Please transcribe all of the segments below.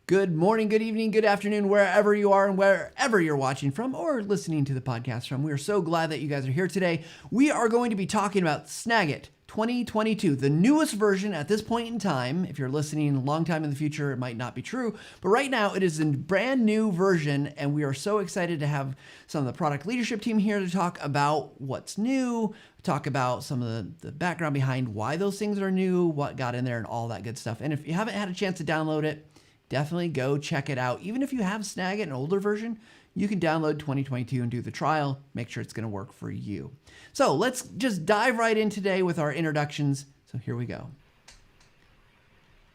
Good morning, good evening, good afternoon, wherever you are and wherever you're watching from or listening to the podcast from. We are so glad that you guys are here today. We are going to be talking about Snagit 2022, the newest version at this point in time. If you're listening a long time in the future, it might not be true, but right now it is a brand new version, and we are so excited to have some of the product leadership team here to talk about what's new, talk about some of the background behind why those things are new, what got in there, and all that good stuff. And if you haven't had a chance to download it, definitely go check it out. Even if you have Snagit, an older version, you can download 2022 and do the trial. Make sure it's going to work for you. So let's just dive right in today with our introductions. So here we go.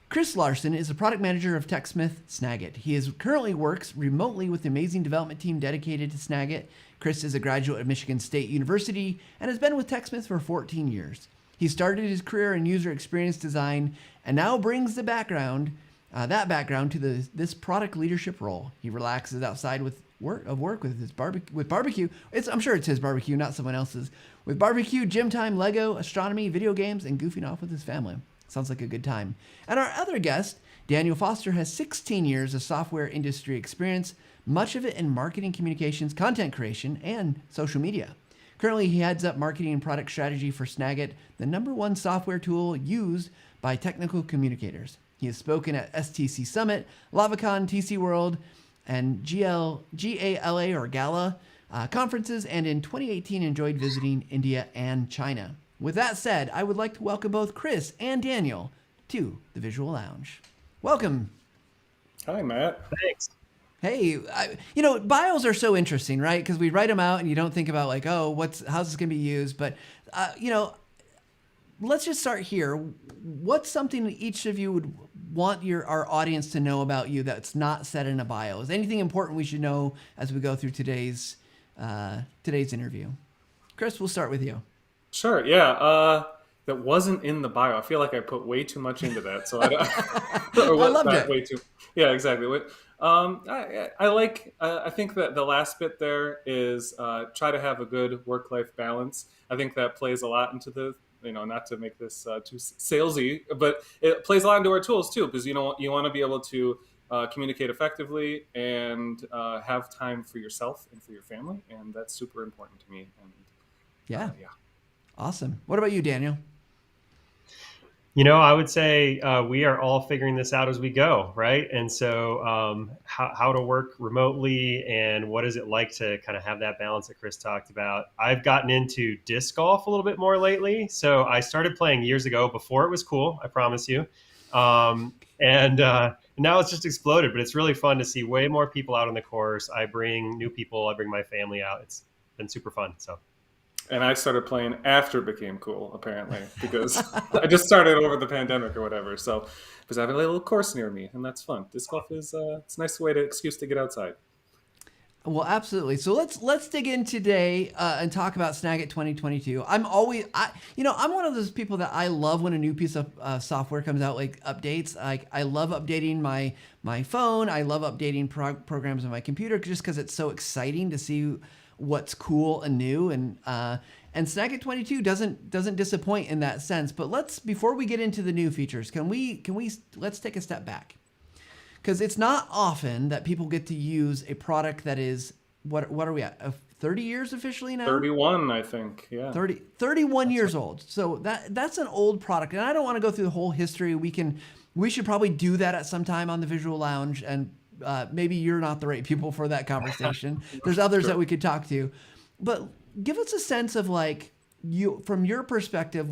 Chris Larson is the product manager of TechSmith Snagit. He currently works remotely with the amazing development team dedicated to Snagit. Chris is a graduate of Michigan State University and has been with TechSmith for 14 years. He started his career in user experience design and now brings the background to this product leadership role. He relaxes outside with work with his barbecue. I'm sure it's his barbecue, not someone else's. With barbecue, gym time, Lego, astronomy, video games, and goofing off with his family. Sounds like a good time. And our other guest, Daniel Foster, has 16 years of software industry experience, much of it in marketing communications, content creation, and social media. Currently, he heads up marketing and product strategy for Snagit, the #1 software tool used by technical communicators. He has spoken at STC Summit, LavaCon, TC World, and GALA or Gala conferences, and in 2018 enjoyed visiting India and China. With that said, I would like to welcome both Chris and Daniel to the Visual Lounge. Welcome. Hi, Matt. Thanks. Hey, bios are so interesting, right? Because we write them out and you don't think about like, oh, how's this going to be used? But, let's just start here. What's something that each of you would want our audience to know about you that's not said in a bio? Is anything important we should know as we go through today's interview? Chris, we'll start with you. Sure. Yeah. That wasn't in the bio. I feel like I put way too much into that. So I loved it. Way too. Yeah, exactly. I think that the last bit there is try to have a good work-life balance. I think that plays a lot into not to make this too salesy, but it plays a lot into our tools too, because you want to be able to communicate effectively and have time for yourself and for your family, and that's super important to me. And yeah. Awesome. What about you, Daniel? I would say we are all figuring this out as we go, right? And so how to work remotely and what is it like to kind of have that balance that Chris talked about. I've gotten into disc golf a little bit more lately. So I started playing years ago before it was cool, I promise you. And now it's just exploded, but it's really fun to see way more people out on the course. I bring new people, I bring my family out. It's been super fun. So. And I started playing after it became cool, apparently, because I just started over the pandemic or whatever. So, because I have a little course near me, and that's fun. Disc golf is it's a nice excuse to get outside. Well, absolutely. So let's dig in today and talk about Snagit 2022. I'm one of those people that I love when a new piece of software comes out, like updates. I love updating my phone. I love updating programs on my computer just because it's so exciting to see what's cool and new, and Snagit 22 doesn't disappoint in that sense. But before we get into the new features, let's take a step back, because it's not often that people get to use a product that is what are we at 30 years officially now? 31, I think. Yeah. 31 years old. So that's an old product, and I don't want to go through the whole history. We should probably do that at some time on the Visual Lounge, and maybe you're not the right people for that conversation. There's others that we could talk to, but give us a sense of from your perspective,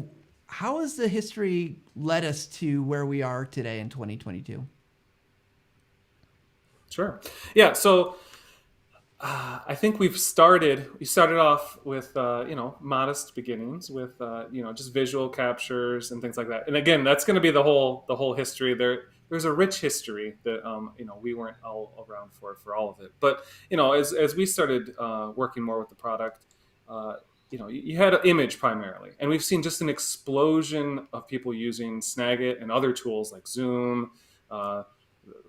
how has the history led us to where we are today in 2022? Sure. Yeah. So I think we started off with modest beginnings with just visual captures and things like that. And again, that's going to be the whole history there. There's a rich history that we weren't all around for all of it. But as we started working more with the product, you had an image primarily, and we've seen just an explosion of people using Snagit and other tools like Zoom.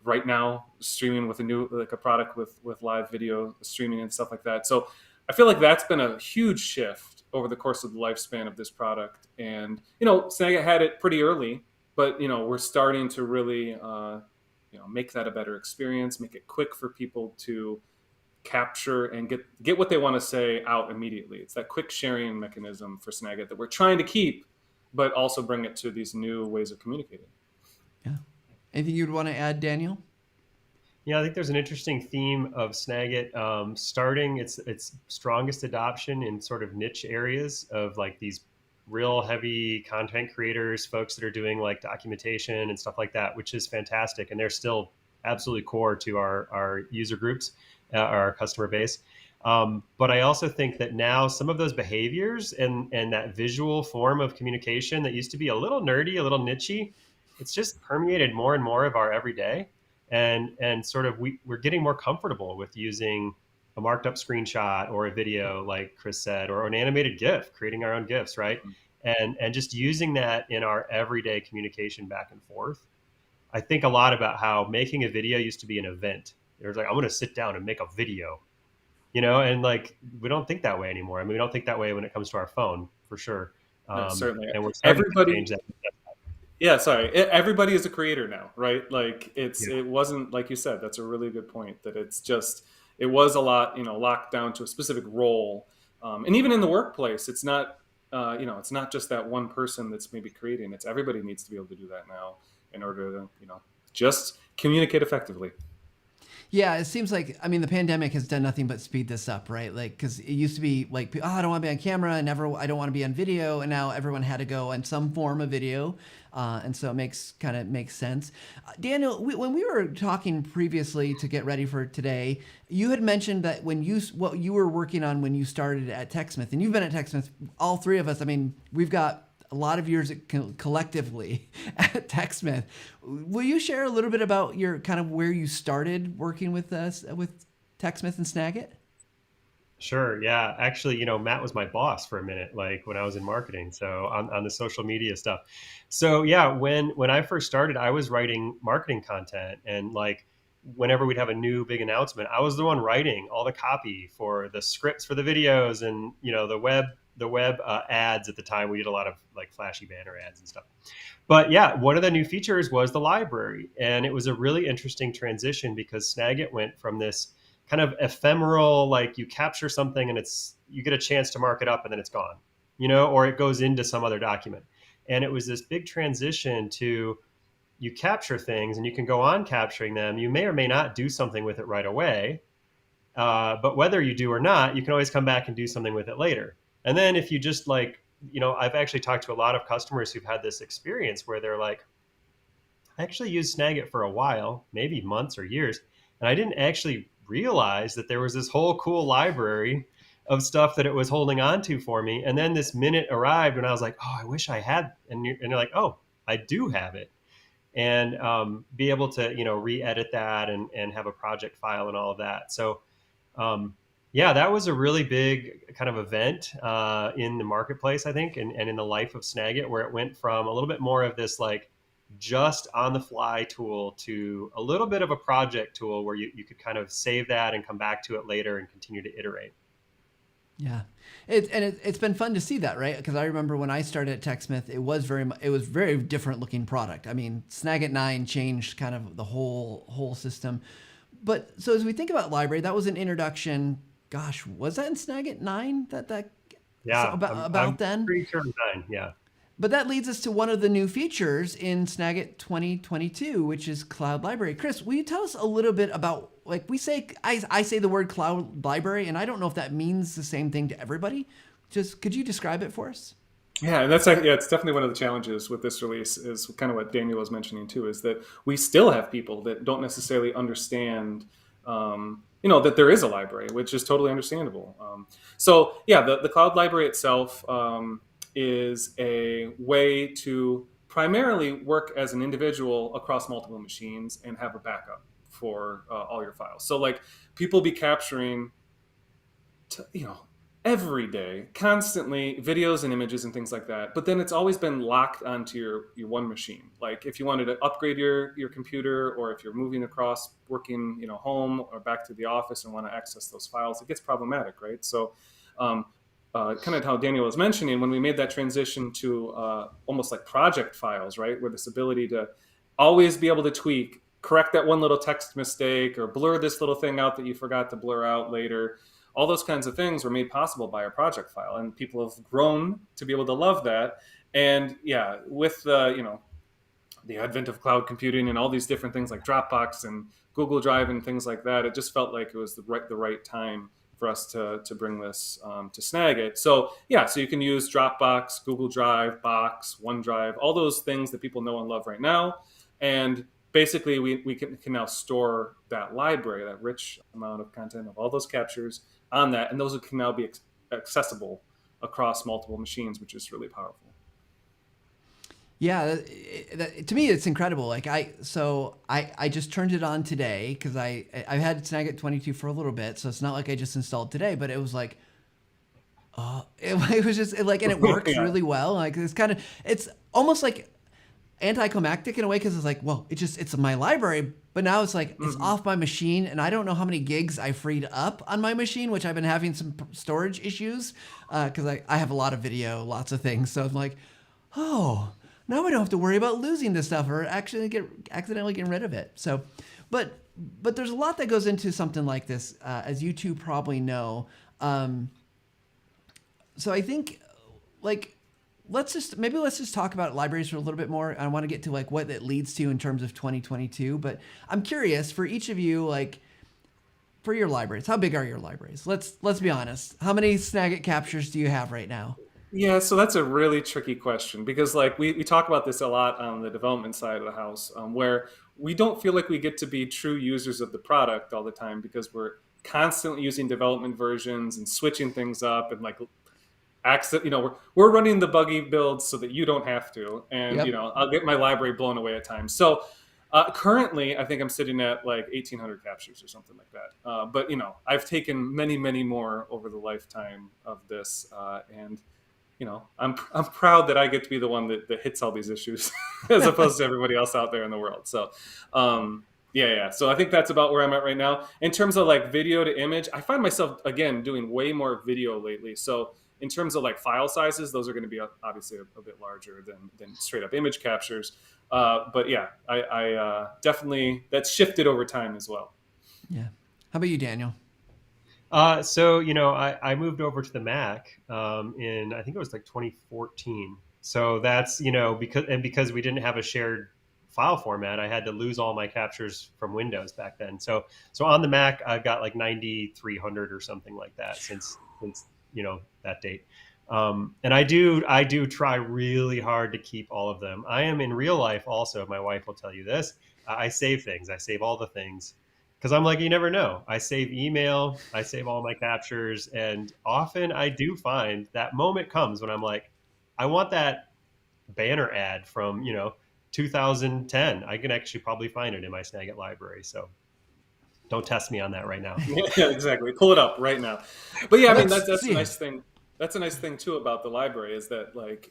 Right now, streaming with a product with live video streaming and stuff like that. So I feel like that's been a huge shift over the course of the lifespan of this product. And Snagit had it pretty early. But we're starting to really make that a better experience, make it quick for people to capture and get what they want to say out immediately. It's that quick sharing mechanism for Snagit that we're trying to keep, but also bring it to these new ways of communicating. Yeah. Anything you'd want to add, Daniel? Yeah, I think there's an interesting theme of Snagit starting its strongest adoption in sort of niche areas of like these real heavy content creators, folks that are doing like documentation and stuff like that, which is fantastic. And they're still absolutely core to our user groups, our customer base. But I also think that now some of those behaviors and that visual form of communication that used to be a little nerdy, a little nichey, it's just permeated more and more of our everyday. And sort of we're getting more comfortable with using a marked up screenshot or a video, like Chris said, or an animated GIF, creating our own GIFs, right? And just using that in our everyday communication back and forth. I think a lot about how making a video used to be an event. There's like, I'm going to sit down and make a video, and like, we don't think that way anymore. I mean, we don't think that way when it comes to our phone, for sure. No, certainly. And we're starting to change that. Yeah, sorry. Everybody is a creator now, right? Like it wasn't, like you said, that's a really good point, that it was a lot, locked down to a specific role. And even in the workplace, it's not, it's not just that one person that's maybe creating. It's everybody needs to be able to do that now in order to, just communicate effectively. Yeah, it seems like, I mean, the pandemic has done nothing but speed this up, right? Like, because it used to be like, oh, I don't want to be on camera, and I don't want to be on video, and now everyone had to go on some form of video, and so it makes sense. Daniel, when we were talking previously to get ready for today, you had mentioned that what you were working on when you started at TechSmith, and you've been at TechSmith, all three of us. I mean, we've got a lot of years collectively at TechSmith. Will you share a little bit about your kind of where you started working with us with TechSmith and Snagit? Sure. Yeah. Actually, Matt was my boss for a minute, like when I was in marketing. So on the social media stuff. So yeah, when I first started, I was writing marketing content, and like whenever we'd have a new big announcement, I was the one writing all the copy for the scripts for the videos and, the web ads. At the time, we did a lot of like flashy banner ads and stuff. But yeah, one of the new features was the library. And it was a really interesting transition because Snagit went from this kind of ephemeral, like you capture something and you get a chance to mark it up and then it's gone, or it goes into some other document. And it was this big transition to, you capture things and you can go on capturing them. You may or may not do something with it right away. But whether you do or not, you can always come back and do something with it later. And then if you just like, I've actually talked to a lot of customers who've had this experience where they're like, I actually used Snagit for a while, maybe months or years, and I didn't actually realize that there was this whole cool library of stuff that it was holding on to for me. And then this minute arrived when I was like, oh, I wish I had. And you're like, oh, I do have it. And be able to, re-edit that and have a project file and all of that. So yeah, that was a really big kind of event in the marketplace, I think, and in the life of Snagit, where it went from a little bit more of this like just on the fly tool to a little bit of a project tool where you could kind of save that and come back to it later and continue to iterate. Yeah, it's been fun to see that, right? Because I remember when I started at TechSmith, it was very different looking product. I mean, Snagit 9 changed kind of the whole system. But so as we think about library, that was an introduction. Gosh, was that in Snagit 9 that yeah, I'm then? Pretty sure 9, yeah. But that leads us to one of the new features in Snagit 2022, which is Cloud Library. Chris, will you tell us a little bit about, like I say the word Cloud Library, and I don't know if that means the same thing to everybody. Just could you describe it for us? Yeah, and it's definitely one of the challenges with this release is kind of what Daniel was mentioning too, is that we still have people that don't necessarily understand, that there is a library, which is totally understandable. So yeah, the Cloud Library itself is a way to primarily work as an individual across multiple machines and have a backup for all your files. So like people be capturing, every day, constantly videos and images and things like that. But then it's always been locked onto your one machine. Like if you wanted to upgrade your computer, or if you're moving across working, home or back to the office and want to access those files, it gets problematic, right? So kind of how Daniel was mentioning, when we made that transition to almost like project files, right? Where this ability to always be able to tweak correct that one little text mistake or blur this little thing out that you forgot to blur out later. All those kinds of things were made possible by our project file, and people have grown to be able to love that. And yeah, with the advent of cloud computing and all these different things like Dropbox and Google Drive and things like that, it just felt like it was the right time for us to bring this to Snagit. So yeah, so you can use Dropbox, Google Drive, Box, OneDrive, all those things that people know and love right now. And basically we can now store that library, that rich amount of content of all those captures on that, and those can now be accessible across multiple machines, which is really powerful. Yeah, to me it's incredible. Like I just turned it on today because I've had Snagit 22 for a little bit, so it's not like I just installed today. But it was like, it was just like, and it works really well. Like it's almost like anticlimactic in a way because it's like, well, it's my library, but now it's like it's off my machine, and I don't know how many gigs I freed up on my machine, which I've been having some storage issues because I have a lot of video, lots of things. So I'm like, oh. Now I don't have to worry about losing this stuff or accidentally getting rid of it. So, but there's a lot that goes into something like this, as you two probably know. So I think, like, let's just talk about libraries for a little bit more. I want to get to like what it leads to in terms of 2022. But I'm curious for each of you, like, for your libraries, how big are your libraries? Let's be honest. How many Snagit captures do you have right now? Yeah, so that's a really tricky question because like we talk about this a lot on the development side of the house, where we don't feel like we get to be true users of the product all the time because we're constantly using development versions and switching things up and like we're running the buggy builds so that you don't have to, and Yep. I'll get my library blown away at times. So currently, I think I'm sitting at like 1,800 captures or something like that. But I've taken many more over the lifetime of this, and I'm proud that I get to be the one that hits all these issues as opposed to everybody else out there in the world. So, yeah. So I think that's about where I'm at right now. In terms of like video to image, I find myself, again, doing way more video lately. So in terms of like file sizes, those are going to be obviously a bit larger than straight up image captures. But yeah, I definitely, that's shifted over time as well. Yeah. How about you, Daniel? So I moved over to the Mac in, I think it was like 2014. So that's because we didn't have a shared file format, I had to lose all my captures from Windows back then. So on the Mac, I've got like 9,300 or something like that since that date. And I do try really hard to keep all of them. I am in real life also. My wife will tell you this. I save things. I save all the things. Because I'm like, you never know. I save email, I save all my captures, and often I do find that moment comes when I'm like, I want that banner ad from 2010. I can actually probably find it in my Snagit library. So don't test me on that right now. Yeah, exactly. Pull it up right now. But yeah, I mean that's see. a nice thing. That's a nice thing too about the library is that like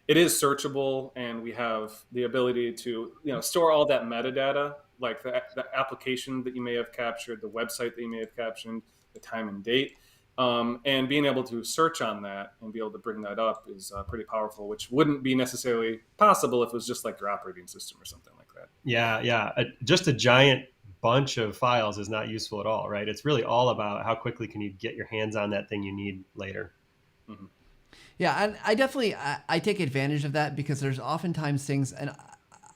it is searchable, and we have the ability to store all that metadata, like the application that you may have captured, the website that you may have captured, the time and date, and being able to search on that and be able to bring that up is pretty powerful, which wouldn't be necessarily possible if it was just like your operating system or something like that. Yeah. Just a giant bunch of files is not useful at all, right? It's really all about how quickly can you get your hands on that thing you need later. Mm-hmm. Yeah, and I definitely I take advantage of that because there's oftentimes things, and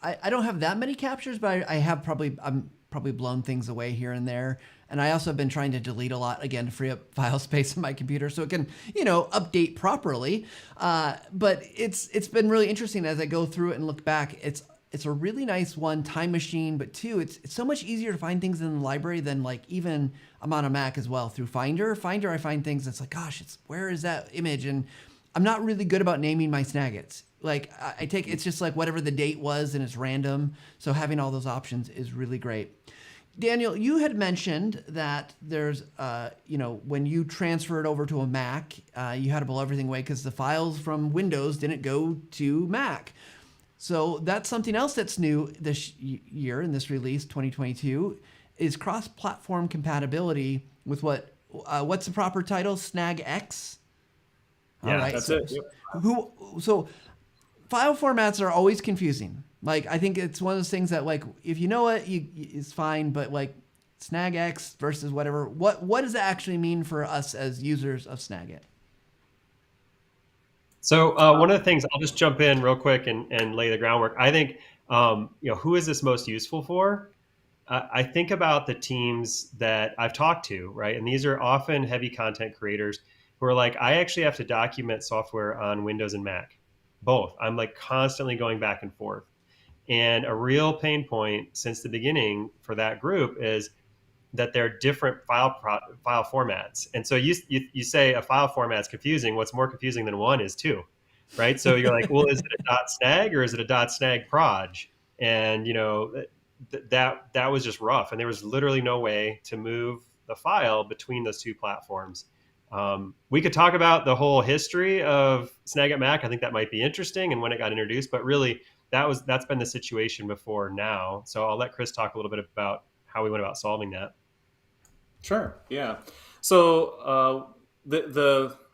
I don't have that many captures, but I'm probably blown things away here and there. And I also have been trying to delete a lot, again, to free up file space in my computer so it can, update properly. But it's been really interesting as I go through it and look back. It's a really nice, one, time machine, but two, it's so much easier to find things in the library than like even I'm on a Mac as well through Finder. Finder, I find things that's like, gosh, where is that image? And I'm not really good about naming my Snagits. Like it's just like whatever the date was and it's random. So having all those options is really great. Daniel, you had mentioned that there's, when you transferred over to a Mac, you had to blow everything away because the files from Windows didn't go to Mac. So that's something else that's new this year in this release, 2022, is cross-platform compatibility with what's the proper title? SnagX? Yeah, that's it. Yep. So file formats are always confusing. Like, I think it's one of those things that, like, if you know it, it's fine. But like, SnagX versus whatever, what does it actually mean for us as users of Snagit? So one of the things, I'll just jump in real quick and lay the groundwork. I think, who is this most useful for? I think about the teams that I've talked to, right? And these are often heavy content creators who are like, I actually have to document software on Windows and Mac, both. I'm like constantly going back and forth. And a real pain point since the beginning for that group is that they're different file formats. And so you say a file format is confusing. What's more confusing than one is two, right? So you're like, well, is it a .snag or is it a .snag proj? And that was just rough, and there was literally no way to move the file between those two platforms. We could talk about the whole history of Snagit Mac. I think that might be interesting and when it got introduced, but really that's been the situation before now. So I'll let Chris talk a little bit about how we went about solving that. Sure. Yeah. So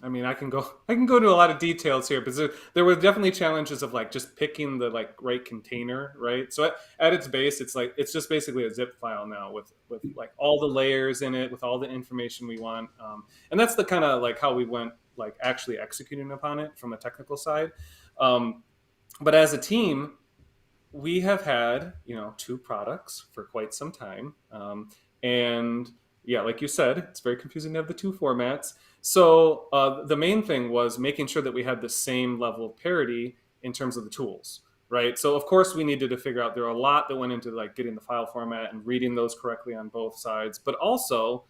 I mean, I can go into a lot of details here, but there were definitely challenges of like just picking the like right container, right? So at its base, it's just basically a zip file now with like all the layers in it, with all the information we want, and that's the kind of like how we went like actually executing upon it from a technical side. But as a team, we have had two products for quite some time, and yeah, like you said, it's very confusing to have the two formats. So the main thing was making sure that we had the same level of parity in terms of the tools, right? So of course we needed to figure out, there are a lot that went into like getting the file format and reading those correctly on both sides, but also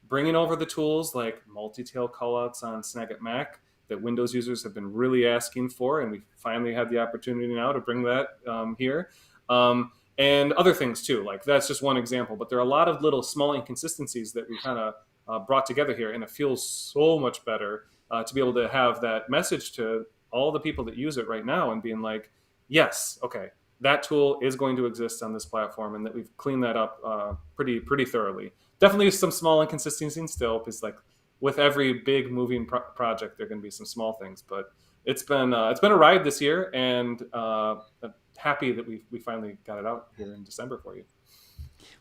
bringing over the tools like multi-tail callouts on Snagit Mac that Windows users have been really asking for, and we finally had the opportunity now to bring that here. And other things too, like that's just one example, but there are a lot of little small inconsistencies that we kind of brought together here, and it feels so much better to be able to have that message to all the people that use it right now and being like, yes, okay, that tool is going to exist on this platform, and that we've cleaned that up pretty thoroughly. Definitely some small inconsistencies still, because like with every big moving project, there are going to be some small things, but it's been a ride this year, and happy that we finally got it out here in December for you.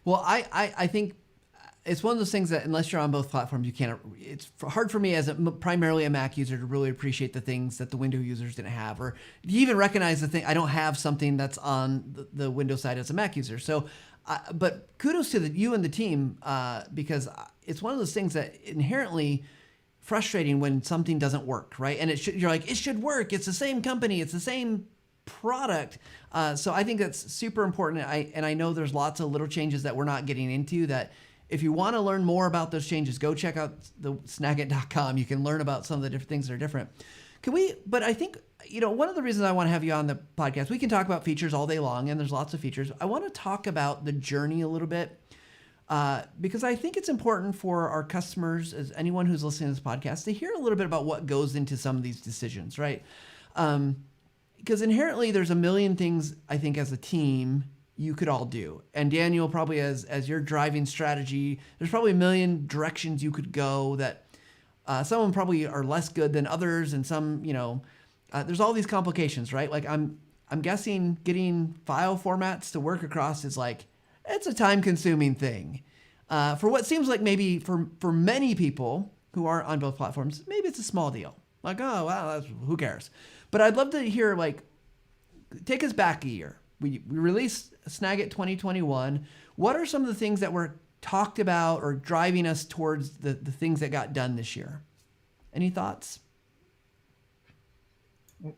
Well, I think it's one of those things that unless you're on both platforms, you can't. It's hard for me as primarily a Mac user to really appreciate the things that the Windows users didn't have, or you even recognize the thing. I don't have something that's on the Windows side as a Mac user. So, but kudos to you and the team because it's one of those things that inherently frustrating when something doesn't work, right? And you're like, it should work. It's the same company. It's the same product. So I think that's super important. And I know there's lots of little changes that we're not getting into that. If you want to learn more about those changes, go check out the snagit.com. You can learn about some of the different things that are different. But I think, one of the reasons I want to have you on the podcast, we can talk about features all day long, and there's lots of features. I want to talk about the journey a little bit because I think it's important for our customers, as anyone who's listening to this podcast, to hear a little bit about what goes into some of these decisions, right? Because inherently there's a million things, I think, as a team you could all do. And Daniel, probably as your driving strategy, there's probably a million directions you could go that some of them probably are less good than others. And some, there's all these complications, right? Like I'm guessing getting file formats to work across is like, it's a time consuming thing. For what seems like maybe for many people who aren't on both platforms, maybe it's a small deal. Like, oh, wow, who cares? But I'd love to hear, like, take us back a year. We released Snagit 2021. What are some of the things that were talked about or driving us towards the things that got done this year? Any thoughts?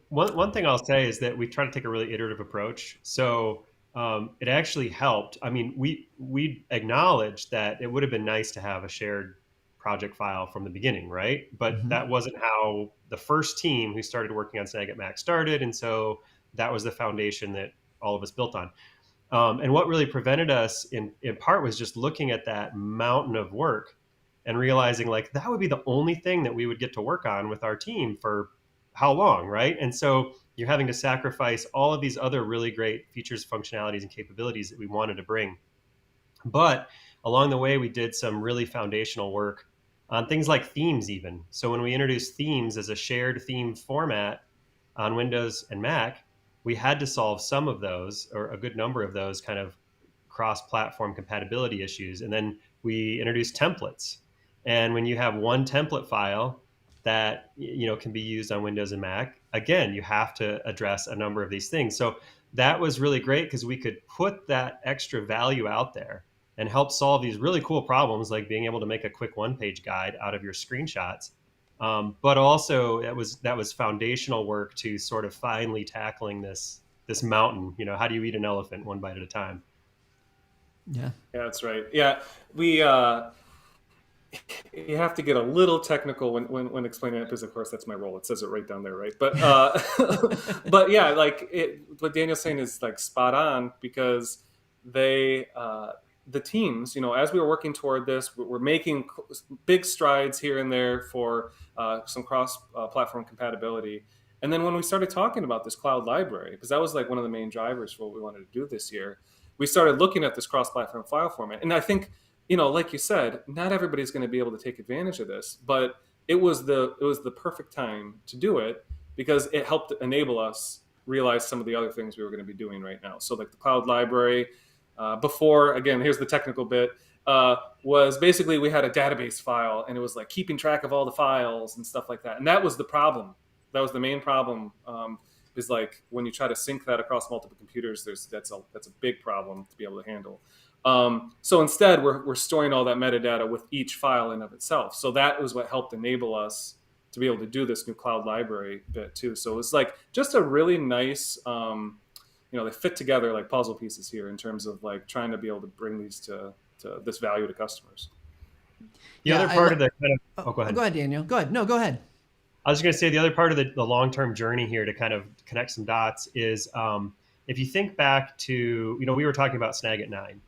One thing I'll say is that we try to take a really iterative approach. So it actually helped. I mean, we acknowledged that it would have been nice to have a shared project file from the beginning, right? But that wasn't how the first team who started working on Snagit Mac started. And so that was the foundation that all of us built on. And what really prevented us in part was just looking at that mountain of work and realizing like that would be the only thing that we would get to work on with our team for how long, right? And so you're having to sacrifice all of these other really great features, functionalities, and capabilities that we wanted to bring. But along the way, we did some really foundational work on things like themes even. So when we introduced themes as a shared theme format on Windows and Mac, we had to solve some of those, or a good number of those kind of cross-platform compatibility issues. And then we introduced templates. And when you have one template file that can be used on Windows and Mac, again, you have to address a number of these things. So that was really great because we could put that extra value out there and help solve these really cool problems, like being able to make a quick one-page guide out of your screenshots. But also that was foundational work to sort of finally tackling this mountain. How do you eat an elephant one bite at a time? Yeah. Yeah, that's right. Yeah, we you have to get a little technical when explaining it, because of course that's my role. It says it right down there, right? But but yeah, what Daniel's saying is like spot on, because they the teams, as we were working toward this, we're making big strides here and there for some cross-platform compatibility. And then when we started talking about this cloud library, because that was like one of the main drivers for what we wanted to do this year, we started looking at this cross-platform file format. And I think, like you said, not everybody's going to be able to take advantage of this, but it was the perfect time to do it, because it helped enable us realize some of the other things we were going to be doing right now. So like the cloud library, before, again, here's the technical bit, was basically we had a database file, and it was like keeping track of all the files and stuff like that. And that was the problem. That was the main problem. Is like when you try to sync that across multiple computers, that's a big problem to be able to handle. So instead, we're storing all that metadata with each file in of itself. So that was what helped enable us to be able to do this new cloud library bit too. So it's like just a really nice, they fit together like puzzle pieces here in terms of like trying to be able to bring these to this value to customers. The other part of the kind of, go ahead. Go ahead, Daniel. Go ahead. No, go ahead. I was going to say the other part of the long-term journey here to kind of connect some dots is if you think back to, we were talking about Snagit 9.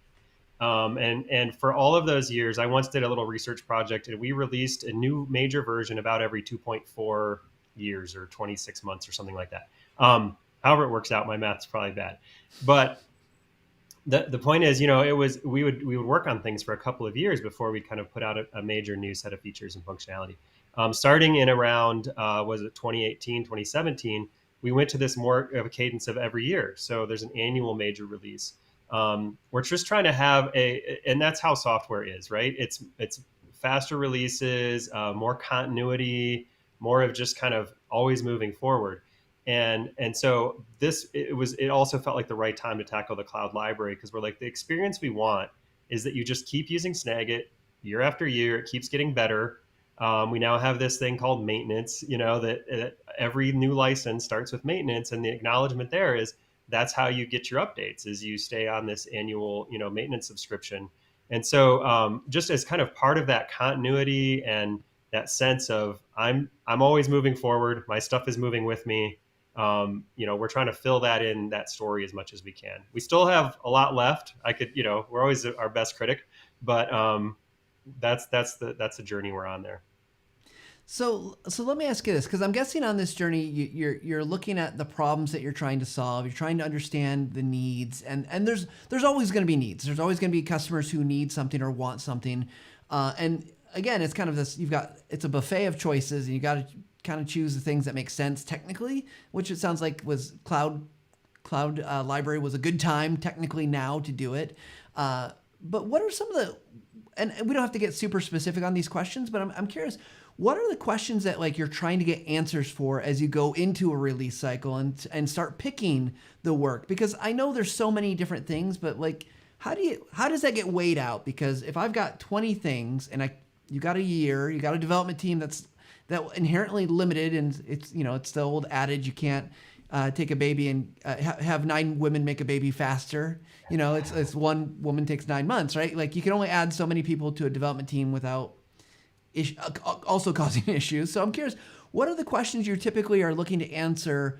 And for all of those years, I once did a little research project, and we released a new major version about every 2.4 years or 26 months or something like that. However it works out, my math's probably bad. But the point is, we would work on things for a couple of years before we kind of put out a major new set of features and functionality. Starting in around, was it 2018, 2017, we went to this more of a cadence of every year. So there's an annual major release. We're just trying to have and that's how software is, right? It's faster releases, more continuity, more of just kind of always moving forward. And so it also felt like the right time to tackle the cloud library, because we're like, the experience we want is that you just keep using Snagit year after year. It keeps getting better. We now have this thing called maintenance, that every new license starts with maintenance, and the acknowledgement there is that's how you get your updates, is you stay on this annual, maintenance subscription. And so just as kind of part of that continuity and that sense of I'm always moving forward, my stuff is moving with me. We're trying to fill that story as much as we can. We still have a lot left. We're always our best critic, but that's the journey we're on there. So let me ask you this, because I'm guessing on this journey, you're looking at the problems that you're trying to solve. You're trying to understand the needs, and there's always going to be needs. There's always going to be customers who need something or want something. And again, it's kind of this. It's a buffet of choices, and you got to kind of choose the things that make sense technically, which it sounds like was cloud library was a good time technically now to do it. But what are some of the, and we don't have to get super specific on these questions, but I'm curious, what are the questions that like you're trying to get answers for as you go into a release cycle and start picking the work? Because I know there's so many different things, but like, how does that get weighed out? Because if I've got 20 things and you got a year, you got a development team that inherently limited, and it's the old adage, you can't take a baby and have 9 women make a baby faster. It's one woman takes 9 months, right? Like you can only add so many people to a development team without also causing issues. So I'm curious, what are the questions you typically are looking to answer?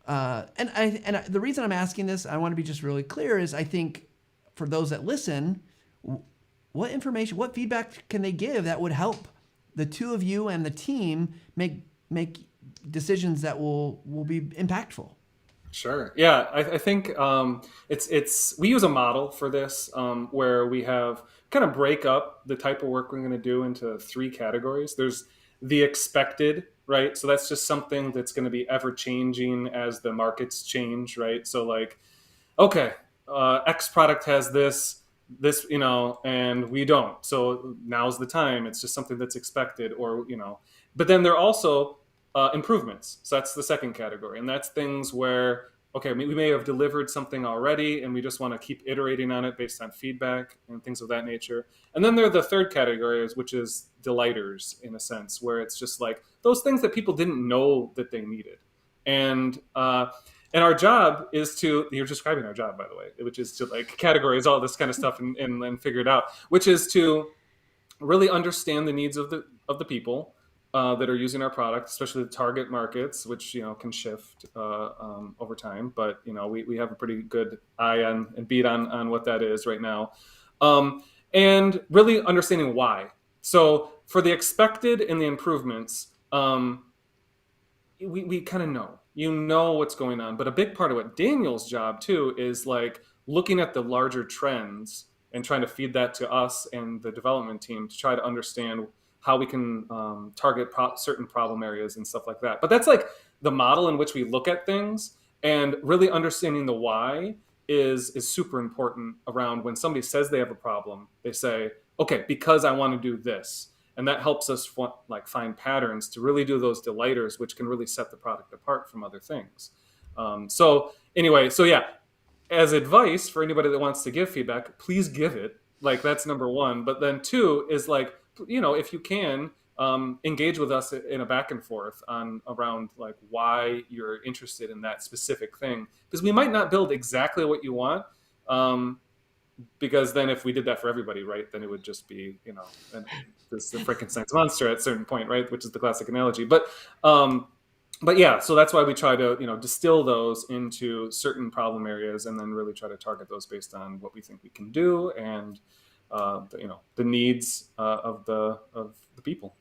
And the reason I'm asking this, I want to be just really clear, is I think for those that listen, what information, what feedback can they give that would help the two of you and the team make decisions that will be impactful? Sure. Yeah, I think we use a model for this where we have kind of break up the type of work we're going to do into 3 categories. There's the expected, right? So that's just something that's going to be ever changing as the markets change, right? So like, okay, X product has this, and we don't. So now's the time. It's just something that's expected, or, but then there are also improvements. So that's the second category. And that's things where, okay, we may have delivered something already and we just want to keep iterating on it based on feedback and things of that nature. And then there are the third category, which is delighters, in a sense, where it's just like those things that people didn't know that they needed. And our job is to, you're describing our job, by the way, which is to like categorize all this kind of stuff and figure it out, which is to really understand the needs of the people that are using our product, especially the target markets, which, can shift over time. But, we have a pretty good eye on and beat on what that is right now. And really understanding why. So for the expected and the improvements, we kind of know. What's going on. But a big part of what Daniel's job too is like looking at the larger trends and trying to feed that to us and the development team to try to understand how we can target certain problem areas and stuff like that. But that's like the model in which we look at things, and really understanding the why is super important around when somebody says they have a problem. They say, okay, because I want to do this. And that helps us find patterns to really do those delighters, which can really set the product apart from other things. So yeah, as advice for anybody that wants to give feedback, please give it. Like that's number one. But then two is like, if you can, engage with us in a back and forth around like why you're interested in that specific thing, because we might not build exactly what you want. Because then if we did that for everybody, right, then it would just be, this the Frankenstein's monster at a certain point, right, which is the classic analogy. But yeah, so that's why we try to, distill those into certain problem areas and then really try to target those based on what we think we can do and, the needs of the people.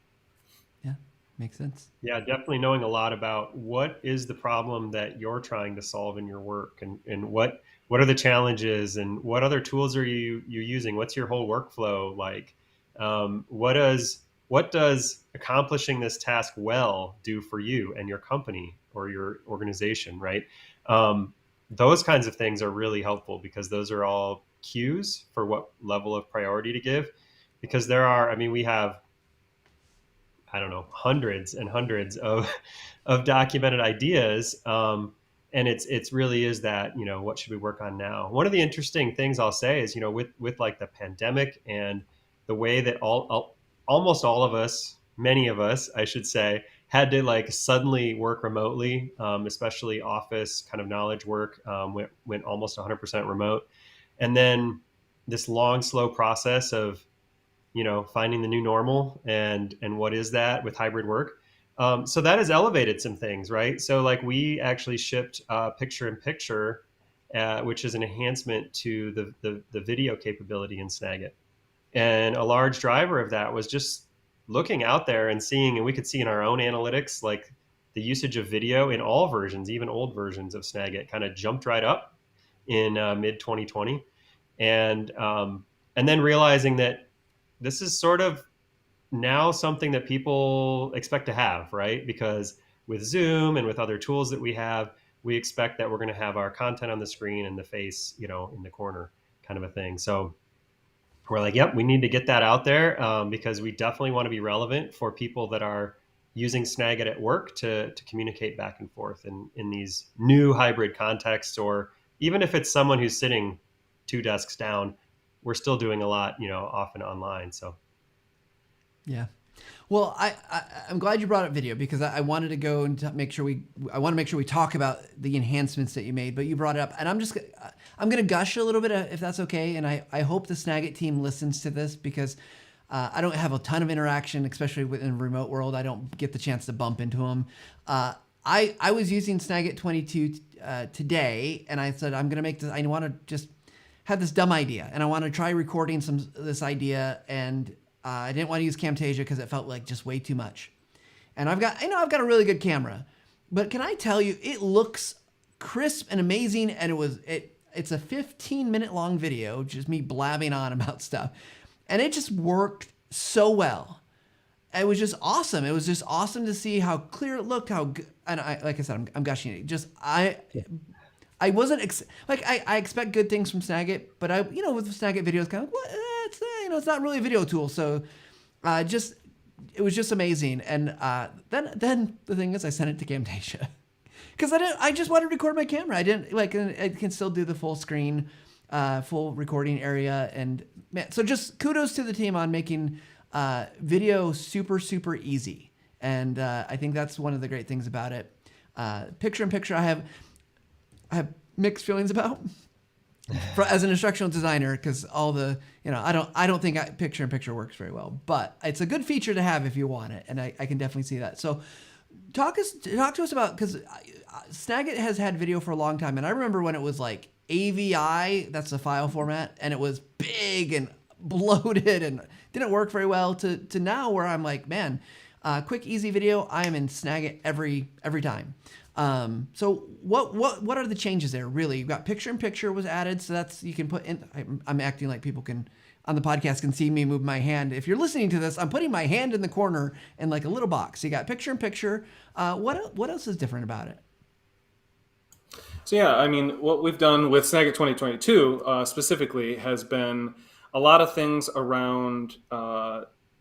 Yeah, makes sense. Yeah, definitely knowing a lot about what is the problem that you're trying to solve in your work, and what are the challenges, and what other tools are you using? What's your whole workflow like? What does accomplishing this task well do for you and your company or your organization, right? Those kinds of things are really helpful because those are all cues for what level of priority to give. Because we have, I don't know, hundreds and hundreds of documented ideas. And it's really is that, what should we work on now? One of the interesting things I'll say is, with like the pandemic and the way that almost all of us, many of us, I should say, had to like suddenly work remotely, especially office kind of knowledge work went almost 100% remote. And then this long, slow process of, finding the new normal and what is that with hybrid work. So that has elevated some things, right? So like we actually shipped picture-in-picture, which is an enhancement to the video capability in Snagit. And a large driver of that was just looking out there and seeing, and we could see in our own analytics, like the usage of video in all versions, even old versions of Snagit, kind of jumped right up in mid 2020. And then realizing that this is sort of now something that people expect to have, right? Because with Zoom and with other tools that we have, we expect that we're going to have our content on the screen and the face, in the corner kind of a thing. So we're like, yep, we need to get that out there because we definitely want to be relevant for people that are using Snagit at work to communicate back and forth in these new hybrid contexts, or even if it's someone who's sitting 2 desks down, we're still doing a lot, often online. So. Yeah. Well, I'm glad you brought up video because I wanted to go and make sure we talk about the enhancements that you made, but you brought it up, and I'm going to gush a little bit if that's okay. And I hope the Snagit team listens to this because I don't have a ton of interaction, especially in the remote world. I don't get the chance to bump into them. I was using Snagit 22 today, and I said, I'm going to make this, I want to just have this dumb idea, and I want to try recording this idea, and I didn't want to use Camtasia because it felt like just way too much. And I've got a really good camera, but can I tell you, it looks crisp and amazing. And it's a 15-minute long video, just me blabbing on about stuff. And it just worked so well. it was just awesome. It was just awesome to see how clear it looked, how good, and like I said, I'm gushing it. Just I wasn't I expect good things from Snagit, but with Snagit videos, kind of what it's it's not really a video tool, so just it was just amazing. And then the thing is, I sent it to Camtasia because I just wanted to record my camera. I didn't I can still do the full screen, full recording area, and man, so just kudos to the team on making video super easy. And I think that's one of the great things about it. Picture in picture, I have mixed feelings about as an instructional designer, because all the I don't think picture in picture works very well, but it's a good feature to have if you want it, and I can definitely see that. So talk to us about, because Snagit has had video for a long time, and I remember when it was like AVI, that's the file format, and it was big and bloated and didn't work very well, to now where I'm like, man, quick easy video, I am in Snagit every time. So what are the changes there? Really, you've got picture in picture was added, so that's, you can put in. I'm acting like people can on the podcast can see me move my hand. If you're listening to this, I'm putting my hand in the corner in like a little box. So you got picture in picture. What else is different about it? So yeah, I mean, what we've done with Snagit 2022 specifically has been a lot of things around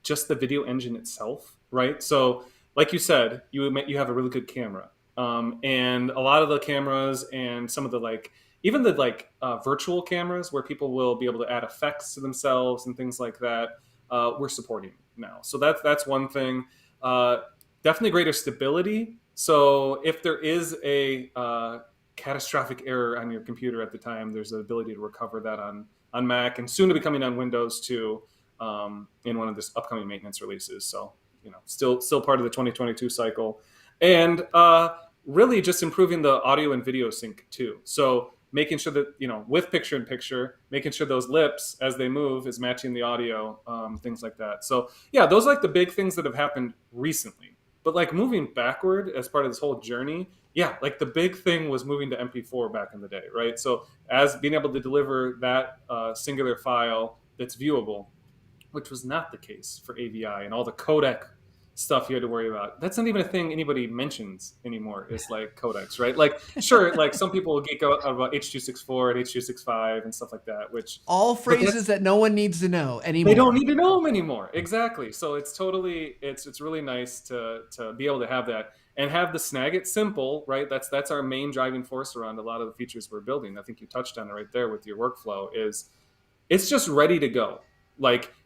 just the video engine itself, right? So like you said, you have a really good camera. And a lot of the cameras and some of the even the virtual cameras where people will be able to add effects to themselves and things like that, we're supporting now. So that's one thing. Definitely greater stability. So if there is a catastrophic error on your computer at the time, there's the ability to recover that on Mac, and soon to be coming on Windows too, in one of this upcoming maintenance releases. So still part of the 2022 cycle. And really just improving the audio and video sync too. So making sure that, with picture in picture, making sure those lips as they move is matching the audio, things like that. So yeah, those are the big things that have happened recently. But moving backward as part of this whole journey, yeah, the big thing was moving to MP4 back in the day, right? So as being able to deliver that singular file that's viewable, which was not the case for AVI and all the codec stuff you had to worry about. That's not even a thing anybody mentions anymore, is codecs, right? Sure, some people will geek out about H.264 and H.265 and stuff like that, which all phrases that no one needs to know anymore. They don't need to know them anymore. Exactly. So it's really nice to be able to have that and have the Snagit simple, right? That's our main driving force around a lot of the features we're building. I think you touched on it right there with your workflow. It's just ready to go.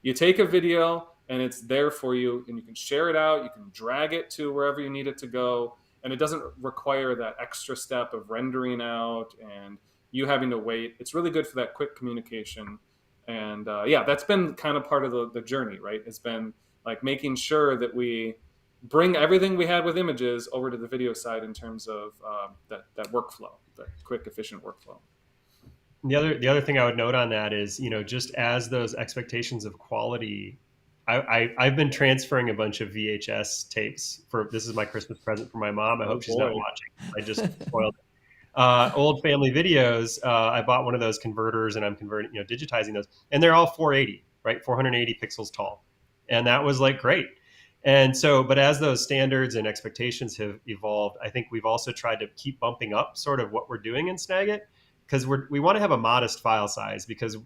You take a video and it's there for you, and you can share it out. You can drag it to wherever you need it to go, and it doesn't require that extra step of rendering out and you having to wait. It's really good for that quick communication. And that's been kind of part of the journey, right? It's been making sure that we bring everything we had with images over to the video side in terms of that workflow, that quick, efficient workflow. The other thing I would note on that is, just as those expectations of quality, I've been transferring a bunch of VHS tapes this is my Christmas present for my mom. I hope she's not watching. I just spoiled it. Old family videos. I bought one of those converters, and I'm converting, digitizing those, and they're all 480, right? 480 pixels tall. And that was great. And so, but as those standards and expectations have evolved, I think we've also tried to keep bumping up sort of what we're doing in Snagit, because we want to have a modest file size, because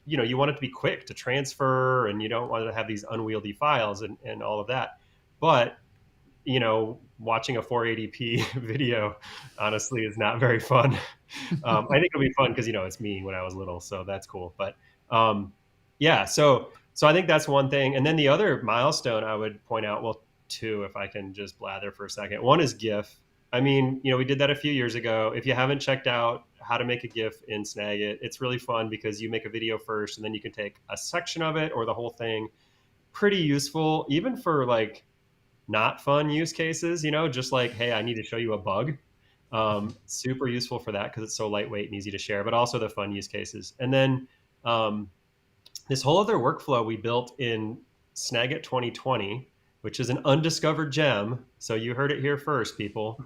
you want it to be quick to transfer, and you don't want to have these unwieldy files and all of that. But, watching a 480p video, honestly, is not very fun. I think it'll be fun because, it's me when I was little, so that's cool. But so I think that's one thing. And then the other milestone I would point out, well, two, if I can just blather for a second. One is GIF. I mean, we did that a few years ago. If you haven't checked out how to make a GIF in Snagit, it's really fun because you make a video first, and then you can take a section of it or the whole thing. Pretty useful, even for not fun use cases, just hey, I need to show you a bug. Super useful for that because it's so lightweight and easy to share, but also the fun use cases. And then this whole other workflow we built in Snagit 2020, which is an undiscovered gem. So you heard it here first, people.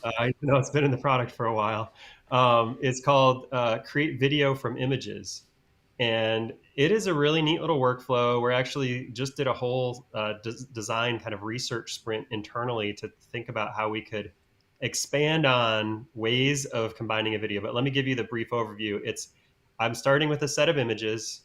I know it's been in the product for a while. It's called Create Video from Images. And it is a really neat little workflow. We actually just did a whole design kind of research sprint internally to think about how we could expand on ways of combining a video. But let me give you the brief overview. I'm starting with a set of images.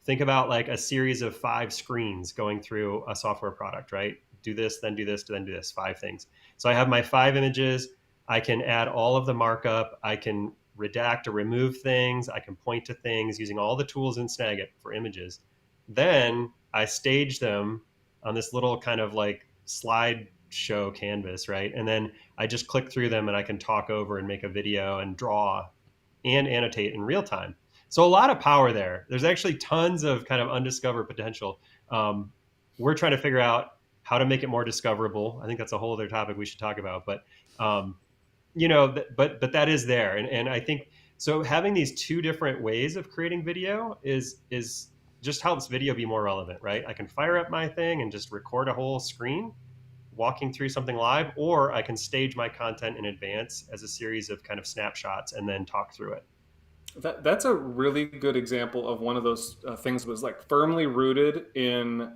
Think about like a series of 5 screens going through a software product, right? Do this, then do this, then do this, 5 things. So I have my 5 images. I can add all of the markup. I can redact or remove things. I can point to things using all the tools in Snagit for images. Then I stage them on this little kind of like slide show canvas, right? And then I just click through them and I can talk over and make a video and draw and annotate in real time. So a lot of power there. There's actually tons of kind of undiscovered potential. We're trying to figure out how to make it more discoverable. I think that's a whole other topic we should talk about. But but that is there, and I think so. Having these 2 different ways of creating video is just helps video be more relevant, right? I can fire up my thing and just record a whole screen walking through something live, or I can stage my content in advance as a series of kind of snapshots and then talk through it. That's a really good example of one of those things was like firmly rooted in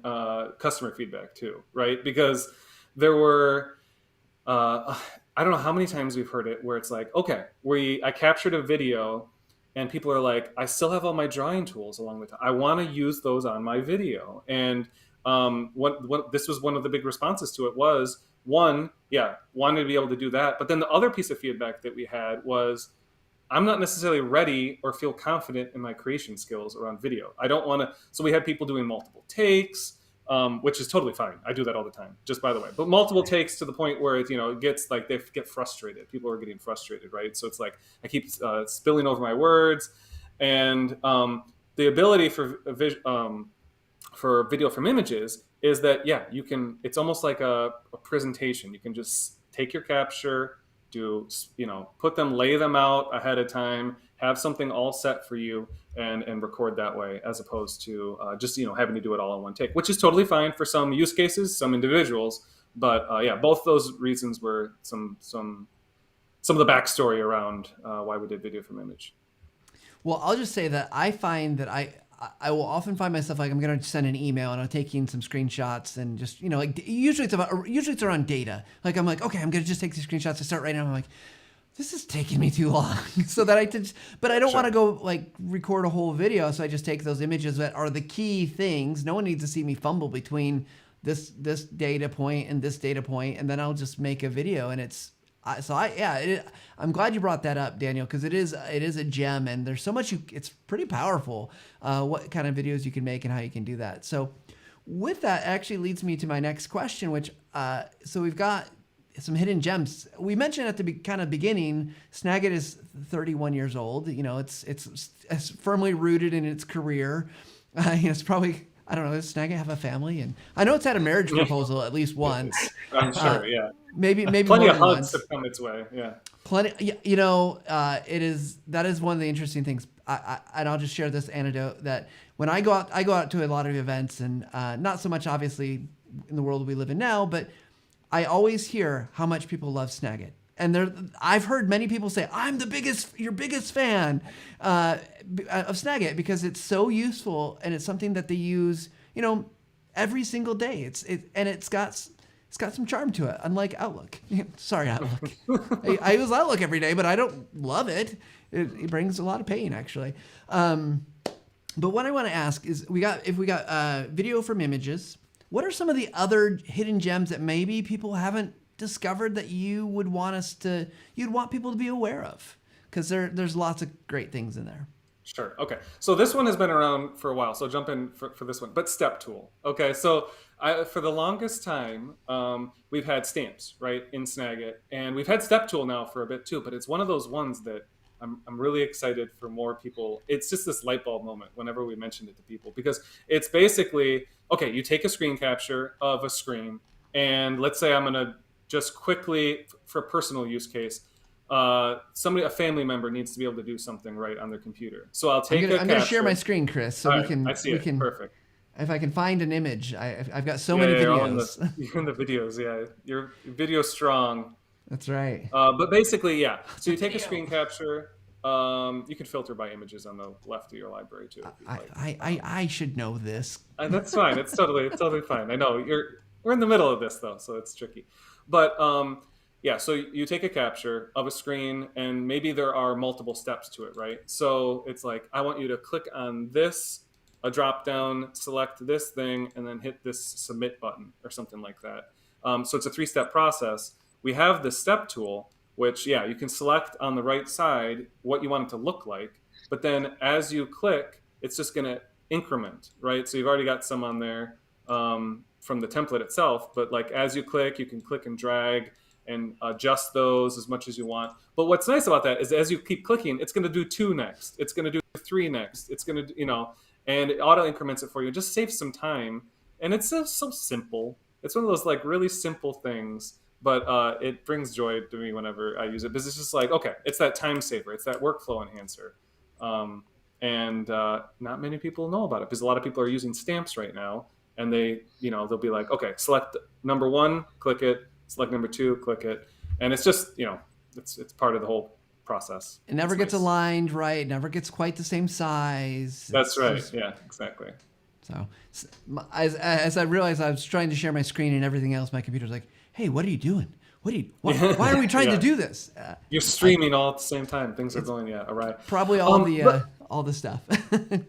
customer feedback too, right? Because there were, I don't know how many times we've heard it where it's like, okay, I captured a video and people are like, I still have all my drawing tools along the time. I want to use those on my video. And this was one of the big responses to it was one, wanted to be able to do that. But then the other piece of feedback that we had was, I'm not necessarily ready or feel confident in my creation skills around video. I don't want to. So we had people doing multiple takes, which is totally fine. I do that all the time, just by the way. But multiple takes to the point where it gets like they get frustrated. People are getting frustrated, right? So it's like I keep spilling over my words, and the ability for video from images is that you can. It's almost like a presentation. You can just take your capture, lay them out ahead of time, have something all set for you and record that way, as opposed to just having to do it all in one take, which is totally fine for some use cases, some individuals. But both those reasons were some of the backstory around why we did video from image. Well, I'll just say that I find that I will often find myself like I'm going to send an email and I'm taking some screenshots and just, like usually it's around data. Like I'm like, okay, I'm going to just take these screenshots. I start writing. I'm like, this is taking me too long. So that but I don't want to go like record a whole video. So I just take those images that are the key things. No one needs to see me fumble between this data point and this data point. And then I'll just make a video and I'm glad you brought that up, Daniel, because it is a gem and there's so much it's pretty powerful what kind of videos you can make and how you can do that. So with that actually leads me to my next question, which so we've got some hidden gems. We mentioned at the kind of beginning, Snagit is 31 years old. It's firmly rooted in its career. It's probably, I don't know, does Snagit have a family? And I know it's had a marriage proposal at least once. I'm sure, yeah. Maybe plenty more of than hugs once. have come its way. Yeah. Plenty. That is one of the interesting things. And I'll just share this anecdote that when I go out to a lot of events, and not so much obviously in the world we live in now, but I always hear how much people love Snagit. And I've heard many people say, I'm your biggest fan of Snagit because it's so useful and it's something that they use, every single day. It's got some charm to it, unlike Outlook. Sorry, Outlook. I use Outlook every day, but I don't love it. It brings a lot of pain, actually. But what I want to ask is, if we got video from images, what are some of the other hidden gems that maybe people haven't discovered that you'd want people to be aware of? Because there's lots of great things in there. Sure. Okay. So this one has been around for a while. So jump in for this one. But Step Tool. Okay. So for the longest time, we've had stamps, right, in Snagit. And we've had Step Tool now for a bit too. But it's one of those ones that I'm really excited for more people. It's just this light bulb moment whenever we mentioned it to people. Because it's basically, okay, you take a screen capture of a screen. And let's say I'm going to just quickly, for a personal use case, a family member needs to be able to do something right on their computer. So I'm going to share my screen, Chris, so I see it. Perfect. If I can find an image, I've got so many videos. You're in the videos, yeah. Your video strong. That's right. But basically, yeah. So you take a screen capture, You can filter by images on the left of your library too, if you'd like. I should know this. That's fine. It's totally fine. I know we're in the middle of this though, so it's tricky. But yeah, so you take a capture of a screen, and maybe there are multiple steps to it, right? So it's like, I want you to click on this, a drop down, select this thing, and then hit this submit button or something like that. So it's a 3-step process. We have the step tool, which, yeah, you can select on the right side what you want it to look like. But then as you click, it's just going to increment, right? So you've already got some on there from the template itself. But like as you click, you can click and drag and adjust those as much as you want. But what's nice about that is as you keep clicking, it's going to do 2 next. It's going to do 3 next. It's going to, and it auto increments it for you. It just saves some time. And it's so simple. It's one of those like really simple things, but it brings joy to me whenever I use it, because it's just like, okay, it's that time saver. It's that workflow enhancer. And not many people know about it, because a lot of people are using stamps right now, and they'll be like, okay, select number 1, click it, select number 2, click it. And it's just, it's part of the whole process. It never gets aligned right. It never gets quite the same size. That's right. Yeah, exactly. So as I realized I was trying to share my screen and everything else, my computer's like, hey, what are you doing? Why are we trying to do this? You're streaming all at the same time. Things are going awry. Probably all the stuff.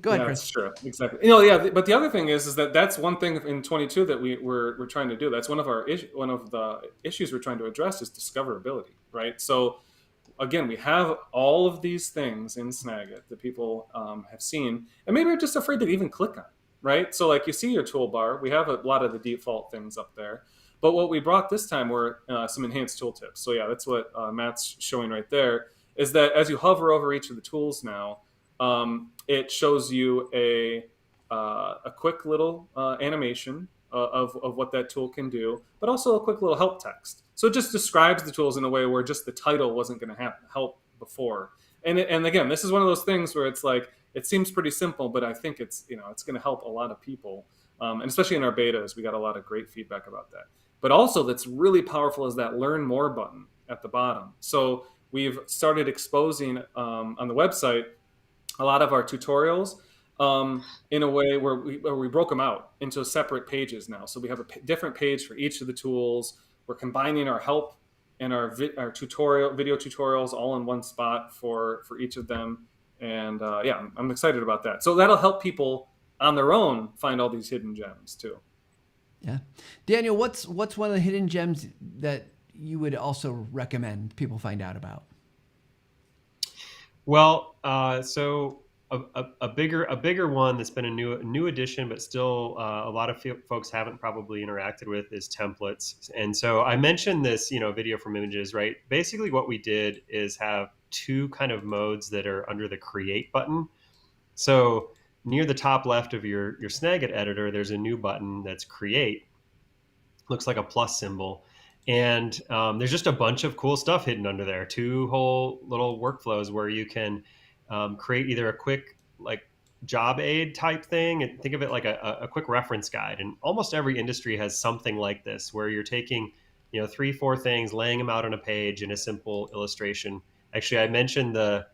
Go ahead, Chris. That's true. Exactly. But the other thing is that that's one thing in 22 that we're trying to do. That's one of the issues we're trying to address is discoverability, right? So again, we have all of these things in Snagit that people have seen, and maybe are just afraid to even click on, right? So like you see your toolbar, we have a lot of the default things up there. But what we brought this time were some enhanced tooltips. So yeah, that's what Matt's showing right there, is that as you hover over each of the tools now, it shows you a quick little animation of what that tool can do, but also a quick little help text. So it just describes the tools in a way where just the title wasn't going to help before. And again, this is one of those things where it's like, it seems pretty simple, but I think it's going to help a lot of people. And especially in our betas, we got a lot of great feedback about that. But also that's really powerful is that learn more button at the bottom. So we've started exposing on the website a lot of our tutorials in a way where we broke them out into separate pages now. So we have a different page for each of the tools. We're combining our help and our video tutorials all in one spot for each of them. And I'm excited about that. So that'll help people on their own find all these hidden gems too. Yeah. Daniel, what's one of the hidden gems that you would also recommend people find out about? Well, so a bigger one that's been a new addition, but still a lot of folks haven't probably interacted with, is templates. And so I mentioned this, video from images, right? Basically what we did is have 2 kind of modes that are under the create button. So near the top left of your Snagit editor, there's a new button that's create. Looks like a plus symbol. And there's just a bunch of cool stuff hidden under there. 2 whole little workflows where you can create either a quick like job aid type thing, and think of it like a quick reference guide. And almost every industry has something like this, where you're taking 3-4 things, laying them out on a page in a simple illustration. Actually, I mentioned the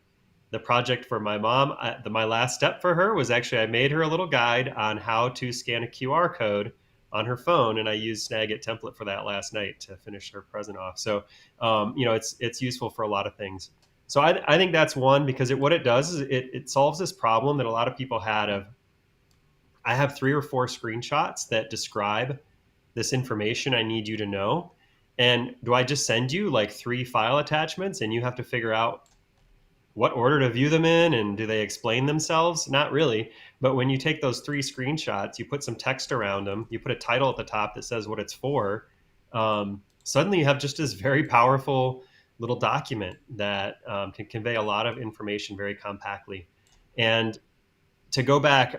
project for my mom. My last step for her was actually I made her a little guide on how to scan a QR code on her phone, and I used Snagit template for that last night to finish her present off. So, it's useful for a lot of things. So I think that's one, because what it does is it solves this problem that a lot of people had of, I have 3 or 4 screenshots that describe this information I need you to know. And do I just send you like 3 file attachments and you have to figure out what order to view them in, and do they explain themselves? Not really. But when you take those 3 screenshots, you put some text around them, you put a title at the top that says what it's for, suddenly you have just this very powerful little document that can convey a lot of information very compactly. And to go back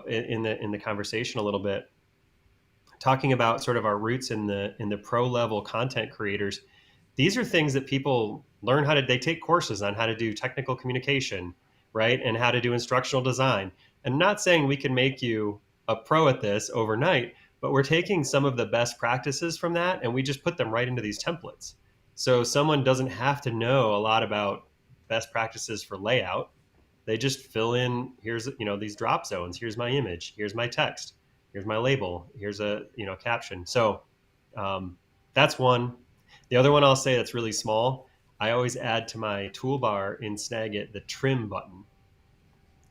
in the conversation a little bit, talking about sort of our roots in the pro level content creators, these are things that people learn they take courses on how to do technical communication, right? And how to do instructional design. And I'm not saying we can make you a pro at this overnight, but we're taking some of the best practices from that and we just put them right into these templates. So someone doesn't have to know a lot about best practices for layout. They just fill in, here's, these drop zones. Here's my image. Here's my text. Here's my label. Here's a, caption. So that's one. The other one I'll say that's really small, I always add to my toolbar in Snagit the trim button.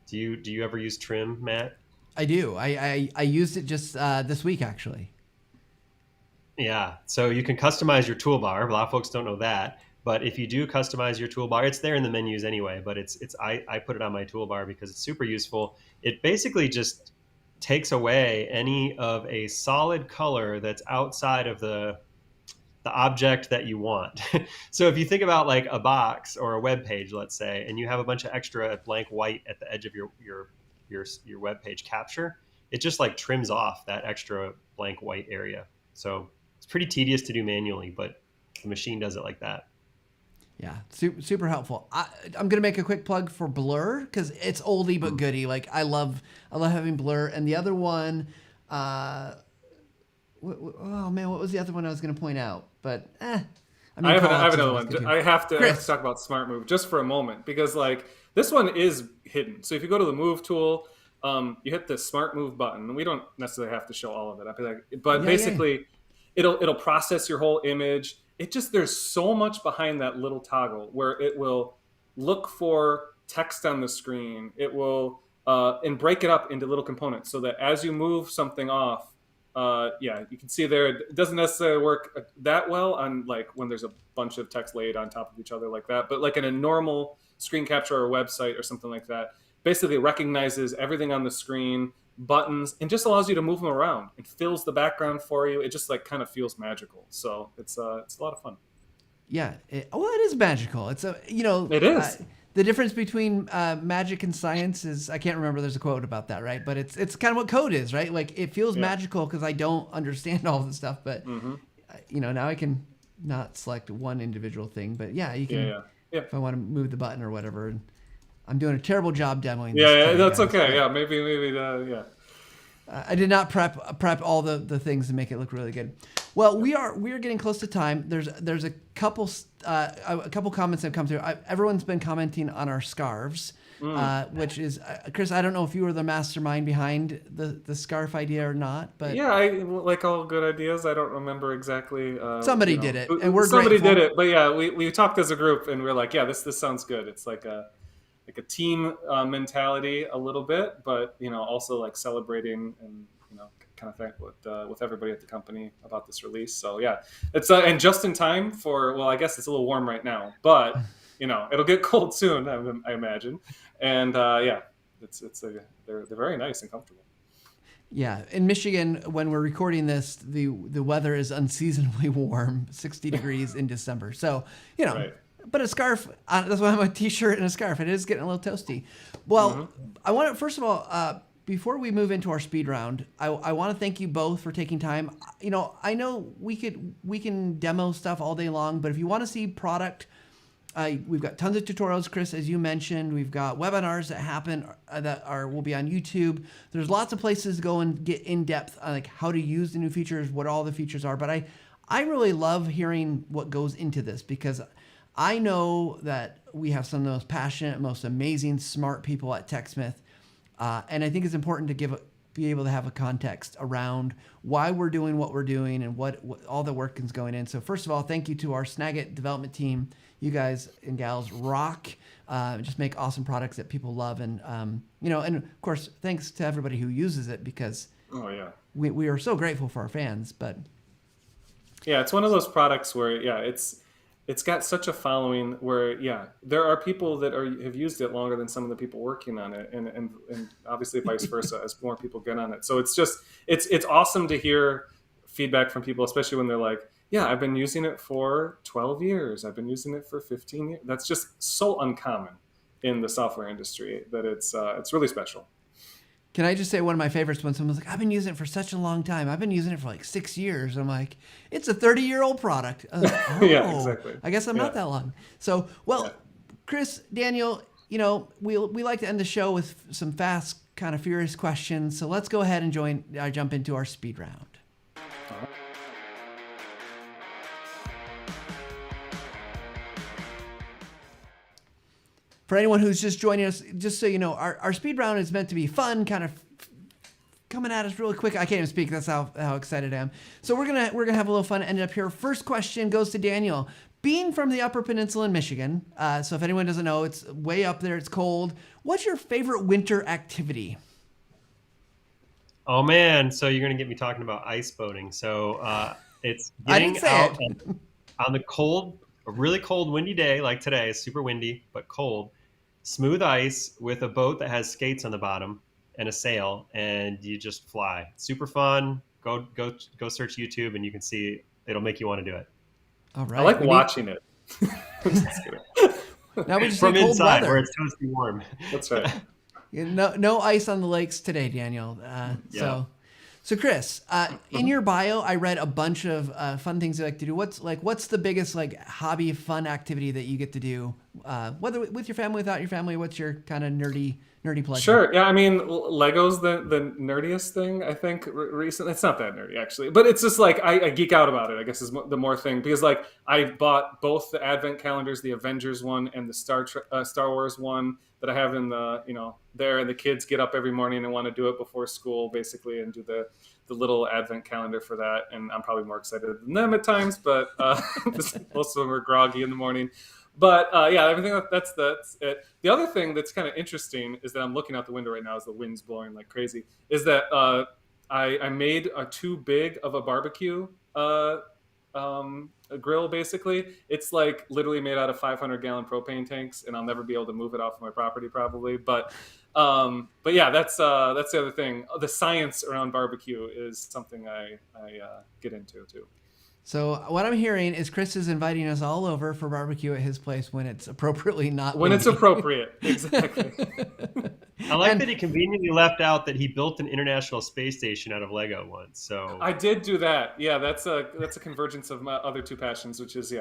Do you ever use trim, Matt? I do. I used it just this week, actually. Yeah. So you can customize your toolbar. A lot of folks don't know that. But if you do customize your toolbar, it's there in the menus anyway. But I put it on my toolbar because it's super useful. It basically just takes away any of a solid color that's outside of the object that you want. So if you think about like a box or a web page, let's say, and you have a bunch of extra blank white at the edge of your web page capture, it just like trims off that extra blank white area. So it's pretty tedious to do manually, but the machine does it like that. Yeah, super helpful. I'm gonna make a quick plug for Blur because it's oldie but goodie. Like I love having Blur. And the other one, oh man, what was the other one I was gonna point out? But I have another one. I have to talk about Smart Move just for a moment because like this one is hidden. So if you go to the Move tool, you hit the Smart Move button. We don't necessarily have to show all of it. But basically, it'll process your whole image. There's so much behind that little toggle where it will look for text on the screen. It will and break it up into little components so that as you move something off, you can see there it doesn't necessarily work that well on like when there's a bunch of text laid on top of each other like that. But like in a normal screen capture or website or something like that, basically it recognizes everything on the screen, buttons, and just allows you to move them around. It fills the background for you. It just like kind of feels magical. So it's a lot of fun. Yeah. It is magical. It's it is. The difference between magic and science is, I can't remember, there's a quote about that, right? But it's kind of what code is, right? Like it feels magical because I don't understand all the stuff, but now I can not select one individual thing, but you can, if I want to move the button or whatever. And I'm doing a terrible job demoing this. Yeah, that's guys, okay. Yeah, maybe I did not prep all the things to make it look really good. Well, we are getting close to time. There's a couple comments that have come through. Everyone's been commenting on our scarves, which is Chris. I don't know if you were the mastermind behind the scarf idea or not, but I like all good ideas. I don't remember exactly. Somebody did it, and somebody did it. But we talked as a group, and we're like, this sounds good. It's like a team mentality a little bit, but also like celebrating and kind of thank with everybody at the company about this release. So it's and just in time for, well, I guess it's a little warm right now, but it'll get cold soon, I imagine. And they're very nice and comfortable. Yeah, in Michigan, when we're recording this, the weather is unseasonably warm, 60 degrees in December. So Right. But a scarf, that's why I'm a t-shirt and a scarf. It is getting a little toasty. Well, I want to, first of all, before we move into our speed round, I want to thank you both for taking time. I know we can demo stuff all day long, but if you want to see product, we've got tons of tutorials, Chris, as you mentioned. We've got webinars that happen will be on YouTube. There's lots of places to go and get in depth on like how to use the new features, what all the features are. But I really love hearing what goes into this because I know that we have some of the most passionate, most amazing, smart people at TechSmith. And I think it's important to be able to have a context around why we're doing what we're doing and what all the work is going in. So first of all, thank you to our Snagit development team. You guys and gals rock. Just make awesome products that people love. And, and of course, thanks to everybody who uses it because we are so grateful for our fans. But it's one of those products where, it's got such a following where, there are people that have used it longer than some of the people working on it. And obviously vice versa as more people get on it. So it's awesome to hear feedback from people, especially when they're like, I've been using it for 12 years. I've been using it for 15 years. That's just so uncommon in the software industry that it's really special. Can I just say one of my favorites when someone's like, I've been using it for such a long time. I've been using it for like 6 years. I'm like, it's a 30-year-old product. I was like, exactly. I guess I'm not that long. So, Chris, Daniel, we like to end the show with some fast, kind of furious questions. So let's go ahead and jump into our speed round. For anyone who's just joining us, just so you know, our speed round is meant to be fun, kind of coming at us really quick. I can't even speak. That's how excited I am. So we're gonna have a little fun ended up here. First question goes to Daniel. Being from the Upper Peninsula in Michigan, so if anyone doesn't know, it's way up there. It's cold. What's your favorite winter activity? Oh man, so you're gonna get me talking about ice boating. So it's getting out on the cold, a really cold, windy day like today. It's super windy but cold. Smooth ice with a boat that has skates on the bottom and a sail, and you just fly. Super fun. Go search YouTube, and you can see it'll make you want to do it. All right. I like watching it. Now we just from need cold inside weather. where it's toasty warm. That's right. No ice on the lakes today, Daniel. So Chris, in your bio, I read a bunch of fun things you like to do. What's the biggest hobby, fun activity that you get to do, whether with your family, without your family? What's your kind of nerdy pleasure? Sure. Yeah. I mean, Lego's the nerdiest thing, I think, recently. It's not that nerdy, actually. But it's just I geek out about it, I guess, is the more thing. Because, I bought both the Advent calendars, the Avengers one and the Star Wars one that I have in the, there. And the kids get up every morning and want to do it before school, basically, and do the little Advent calendar for that. And I'm probably more excited than them at times. But most of them are groggy in the morning. But everything that's it. The other thing that's kind of interesting is that I'm looking out the window right now as the wind's blowing like crazy. Is that I made too big of a barbecue a grill. Basically, it's literally made out of 500-gallon propane tanks, and I'll never be able to move it off of my property probably. But yeah, that's the other thing. The science around barbecue is something I get into too. So what I'm hearing is Chris is inviting us all over for barbecue at his place when it's appropriately not when windy. it's appropriate. Exactly. I like that he conveniently left out that he built an International Space Station out of Lego once. So I did do that. Yeah, that's a convergence of my other two passions, which is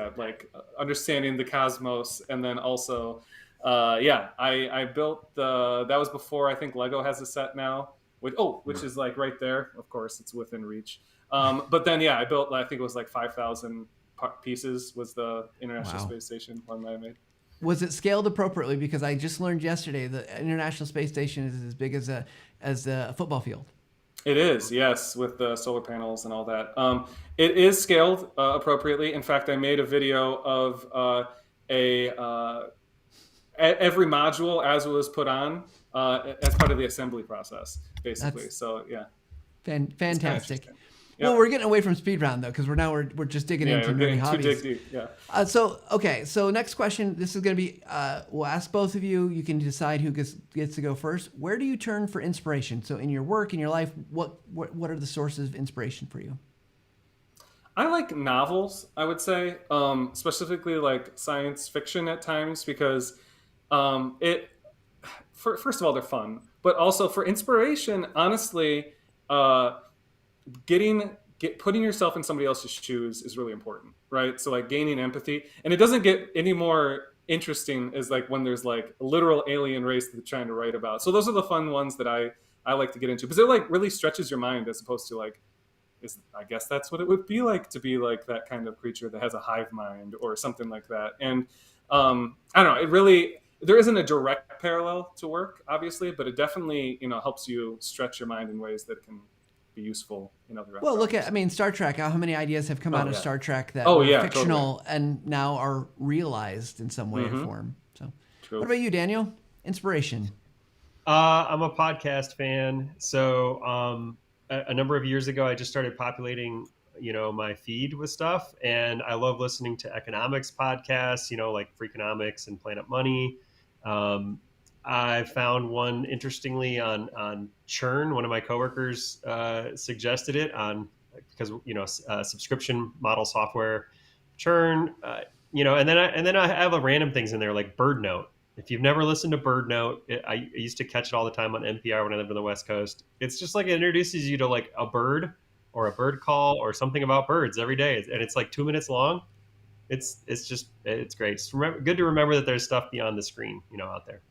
understanding the cosmos, and then also I built that was before I think Lego has a set now. Which is right there. Of course, it's within reach. But then, I built, I think it was 5,000 pieces was the International Space Station one that I made. Was it scaled appropriately? Because I just learned yesterday the International Space Station is as big as a football field. It is, yes, with the solar panels and all that. It is scaled appropriately. In fact, I made a video of every module as it was put on as part of the assembly process, basically. Fantastic. Yep. Well, we're getting away from speed round though, because we're just digging into nerdy hobbies. Too deep. Yeah. So next question. This is going to be. We'll ask both of you. You can decide who gets to go first. Where do you turn for inspiration? So in your work, in your life, what are the sources of inspiration for you? I like novels. I would say, specifically science fiction at times, because first of all, they're fun, but also for inspiration, honestly. Putting yourself in somebody else's shoes is really important, right? So gaining empathy, and it doesn't get any more interesting as when there's a literal alien race that they're trying to write about. So those are the fun ones that I like to get into, because it really stretches your mind, as opposed to I guess that's what it would be like to be that kind of creature that has a hive mind or something like that. And I don't know, it really, there isn't a direct parallel to work, obviously, but it definitely helps you stretch your mind in ways that can be useful in other. Well, look at Star Trek. How many ideas have come out of Star Trek that were fictional and now are realized in some way or form? So, What about you, Daniel? Inspiration. I'm a podcast fan. So a number of years ago, I just started populating, my feed with stuff, and I love listening to economics podcasts, like Freakonomics and Planet Money. I found one interestingly on churn. One of my coworkers suggested it because subscription model software churn. And then I have random things in there like BirdNote. If you've never listened to BirdNote, I used to catch it all the time on NPR when I lived on the West Coast. It's just it introduces you to a bird or a bird call or something about birds every day, and it's 2 minutes long. It's great. Good to remember that there's stuff beyond the screen, out there.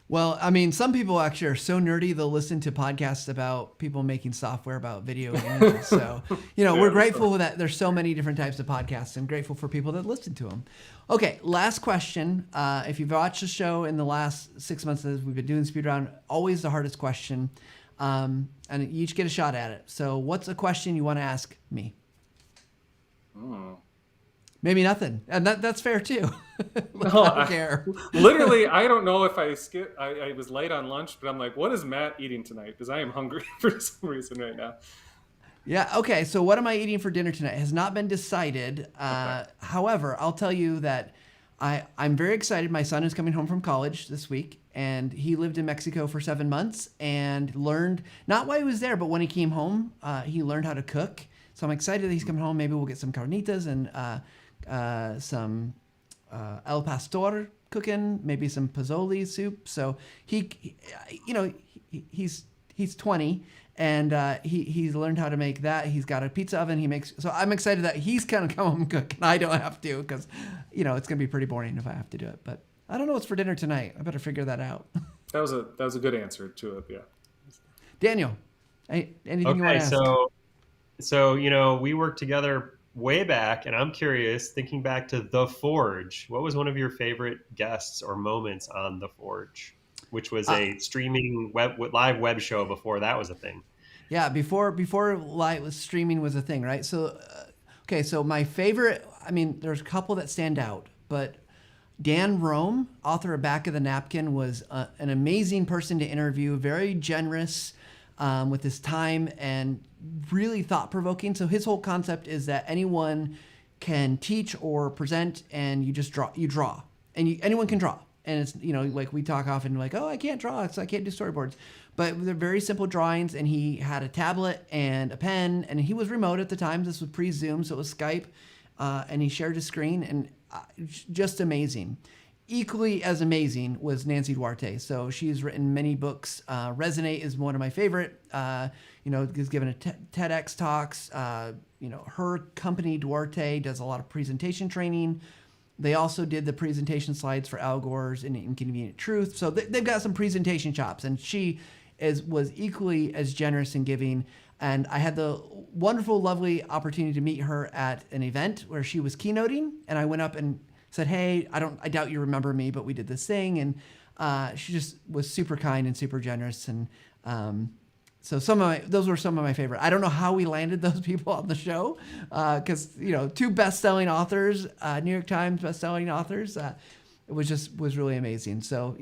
Well, I mean, some people actually are so nerdy they'll listen to podcasts about people making software about video and images. So, we're grateful that there's so many different types of podcasts and grateful for people that listen to them. Okay, last question. If you've watched the show in the last 6 months as we've been doing speed round, always the hardest question. And you each get a shot at it. So what's a question you want to ask me? Maybe nothing. And that's fair too. No, I don't care. Literally, I don't know if I was late on lunch, but I'm like, what is Matt eating tonight? Because I am hungry for some reason right now. Yeah. Okay. So what am I eating for dinner tonight? Has not been decided. Okay. However, I'll tell you that I'm very excited. My son is coming home from college this week, and he lived in Mexico for 7 months and learned, not while he was there, but when he came home, he learned how to cook. So I'm excited that he's coming home. Maybe we'll get some carnitas and some El Pastor cooking, maybe some pozole soup. So he's 20 and he's learned how to make that. He's got a pizza oven. So I'm excited that he's kind of come home and cook and I don't have to, because it's gonna be pretty boring if I have to do it. But I don't know what's for dinner tonight. I better figure that out. That was a good answer to it. Yeah. Daniel, anything you want to ask? So we worked together way back, and I'm curious, thinking back to The Forge, what was one of your favorite guests or moments on The Forge, which was a streaming live web show before that was a thing? Yeah, before live streaming was a thing, right? So, so my favorite, there's a couple that stand out, but Dan Rome, author of Back of the Napkin, was an amazing person to interview, very generous with his time and really thought-provoking. So his whole concept is that anyone can teach or present, and you just draw, and anyone can draw. And it's, like we talk often like, oh, I can't draw, so I can't do storyboards. But they're very simple drawings, and he had a tablet and a pen, and he was remote at the time. This was pre-Zoom, so it was Skype, and he shared his screen, and just amazing. Equally as amazing was Nancy Duarte. So she's written many books. Resonate is one of my favorite. Has given a TEDx talks. Her company Duarte does a lot of presentation training. They also did the presentation slides for Al Gore's Inconvenient Truth. So they've got some presentation chops, and she was equally as generous and giving. And I had the wonderful, lovely opportunity to meet her at an event where she was keynoting, and I went up and said, hey, I doubt you remember me, but we did this thing. And she just was super kind and super generous. And so those were some of my favorite. I don't know how we landed those people on the show, because, two best-selling authors, New York Times best-selling authors. It was really amazing. So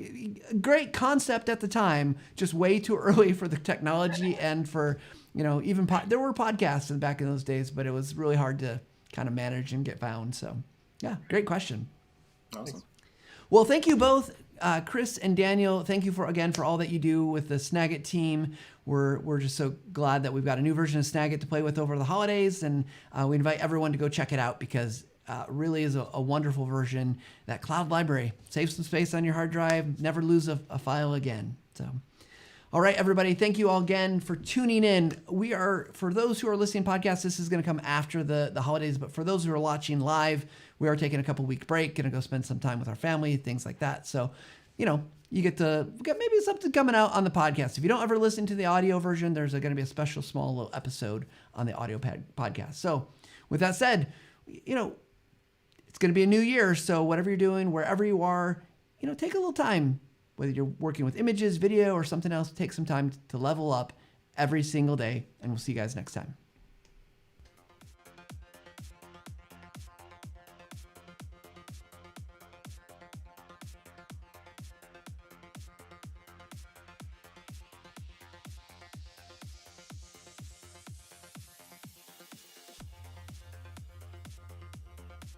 great concept at the time, just way too early for the technology and for, even there were podcasts back in those days, but it was really hard to kind of manage and get found. So yeah, great question. Awesome. Well, thank you both, Chris and Daniel. Thank you for all that you do with the Snagit team. We're just so glad that we've got a new version of Snagit to play with over the holidays, and we invite everyone to go check it out, because it really is a wonderful version. That cloud library saves some space on your hard drive. Never lose a file again. So, all right, everybody, thank you all again for tuning in. For those who are listening to podcasts, this is going to come after the holidays, but for those who are watching live, we are taking a couple week break, going to go spend some time with our family, things like that. So, you get maybe something coming out on the podcast. If you don't ever listen to the audio version, there's going to be a special small little episode on the audio podcast. So with that said, it's going to be a new year. So whatever you're doing, wherever you are, take a little time, whether you're working with images, video, or something else, take some time to level up every single day. And we'll see you guys next time.